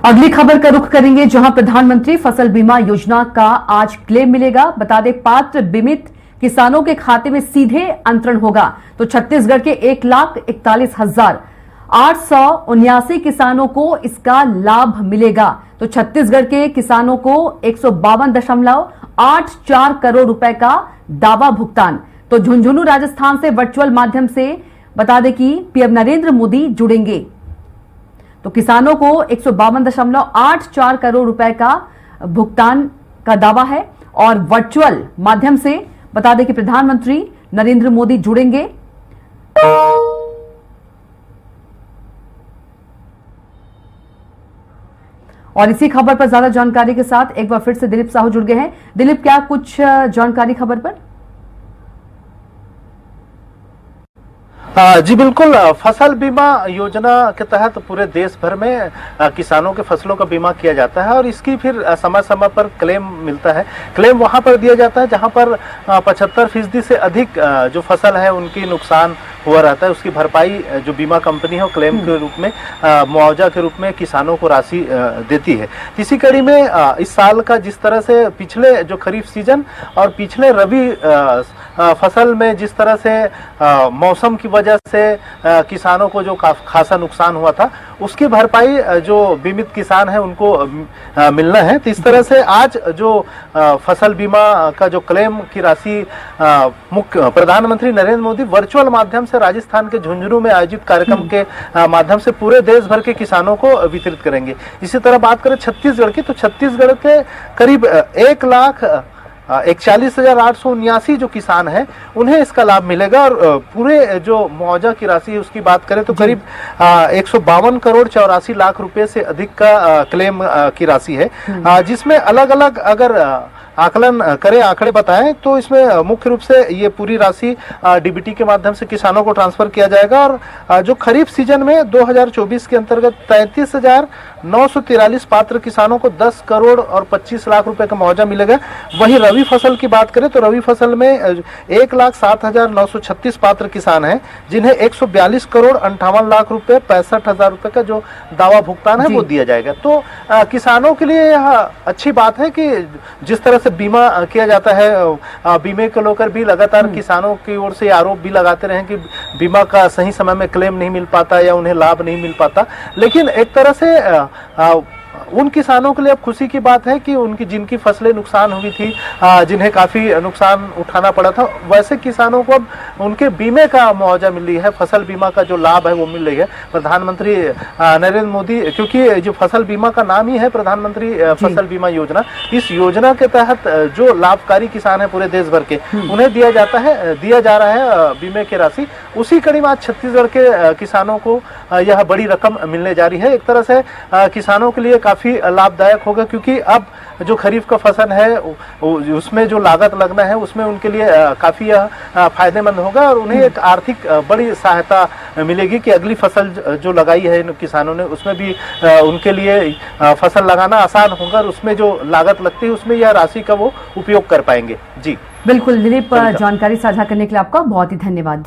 अगली खबर का रुख करेंगे, जहां प्रधानमंत्री फसल बीमा योजना का आज क्लेम मिलेगा। बता दें, पात्र बीमित किसानों के खाते में सीधे अंतरण होगा। तो छत्तीसगढ़ के 1,41,879 किसानों को इसका लाभ मिलेगा। तो छत्तीसगढ़ के किसानों को 152.84 करोड़ रुपए का दावा भुगतान। तो झुंझुनू राजस्थान से वर्चुअल माध्यम से बता दें कि पीएम नरेंद्र मोदी जुड़ेंगे। तो किसानों को 152.84 करोड़ रुपए का भुगतान का दावा है और वर्चुअल माध्यम से बता दें कि प्रधानमंत्री नरेंद्र मोदी जुड़ेंगे। और इसी खबर पर ज्यादा जानकारी के साथ एक बार फिर से दिलीप साहू जुड़ गए हैं। दिलीप, क्या कुछ जानकारी खबर पर? जी बिल्कुल, फसल बीमा योजना के तहत पूरे देश भर में किसानों के फसलों का बीमा किया जाता है और इसकी फिर समय समय पर क्लेम मिलता है। क्लेम वहां पर दिया जाता है जहां पर 75% से अधिक जो फसल है उनकी नुकसान हुआ रहता है, उसकी भरपाई जो बीमा कंपनी है वो क्लेम के रूप में, मुआवजा के रूप में किसानों को राशि देती है। इसी कड़ी में इस साल का जिस तरह से पिछले जो खरीफ सीजन और पिछले रबी फसल में जिस तरह से मौसम की वजह से किसानों को जो खासा नुकसान हुआ था, उसकी भरपाई जो बीमित किसान है उनको मिलना है। तो इस तरह से आज जो फसल बीमा का जो क्लेम की राशि मुख्य प्रधानमंत्री नरेंद्र मोदी वर्चुअल माध्यम से राजस्थान के झुंझुनू में आयोजित कार्यक्रम के माध्यम से पूरे देश भर के किसानों को वितरित करेंगे। इसी तरह बात करें छत्तीसगढ़ की, तो छत्तीसगढ़ के करीब 1,41,879 जो किसान हैं उन्हें इसका लाभ मिलेगा। और पूरे जो मुआवजा की राशि है उसकी बात करें तो करीब 152 करोड़ 84 लाख रुपए से अधिक का क्लेम की राशि है, जिसमें अलग अलग अगर आकलन करें, आंकड़े बताएं तो इसमें मुख्य रूप से ये पूरी राशि डीबीटी के माध्यम से किसानों को ट्रांसफर किया जाएगा। और जो खरीफ सीजन में 2024 के अंतर्गत 33,943 पात्र किसानों को 10 करोड़ और 25 लाख रुपए का मुआवजा मिलेगा। वहीं रबी फसल की बात करें तो रबी फसल में 1,07,936 पात्र किसान हैं जिन्हें 142 करोड़ 58 लाख रुपए 65,000 रुपए का जो दावा भुगतान है वो दिया जाएगा। तो किसानों के लिए यह अच्छी बात है कि जिस तरह से बीमा किया जाता है, बीमे को लेकर भी लगातार किसानों की ओर से आरोप भी लगाते रहे कि बीमा का सही समय में क्लेम नहीं मिल पाता या उन्हें लाभ नहीं मिल पाता, लेकिन एक तरह से उन किसानों के लिए अब खुशी की बात है कि उनकी जिनकी फसलें नुकसान हुई थी, जिन्हें काफी नुकसान उठाना पड़ा था, वैसे किसानों को अब उनके बीमे का मुआवजा मिल रही है, फसल बीमा का जो लाभ है वो मिल रही है। प्रधानमंत्री नरेंद्र मोदी, क्योंकि जो फसल बीमा का नाम ही है प्रधानमंत्री फसल बीमा योजना, इस योजना के तहत जो लाभकारी किसान है पूरे देश भर के उन्हें दिया जा रहा है बीमे की राशि। उसी कड़ी में आज छत्तीसगढ़ के किसानों को यह बड़ी रकम मिलने जा रही है। एक तरह से किसानों के लिए काफी लाभदायक होगा, क्योंकि अब जो खरीफ का फसल है उसमें जो लागत लगना है उसमें उनके लिए काफी फायदेमंद होगा और उन्हें एक आर्थिक बड़ी सहायता मिलेगी कि अगली फसल जो लगाई है इन किसानों ने उसमें भी उनके लिए फसल लगाना आसान होगा और उसमें जो लागत लगती है उसमें यह राशि का वो उपयोग कर पाएंगे। जी बिल्कुल दिलीप, जानकारी साझा करने के लिए आपका बहुत ही धन्यवाद।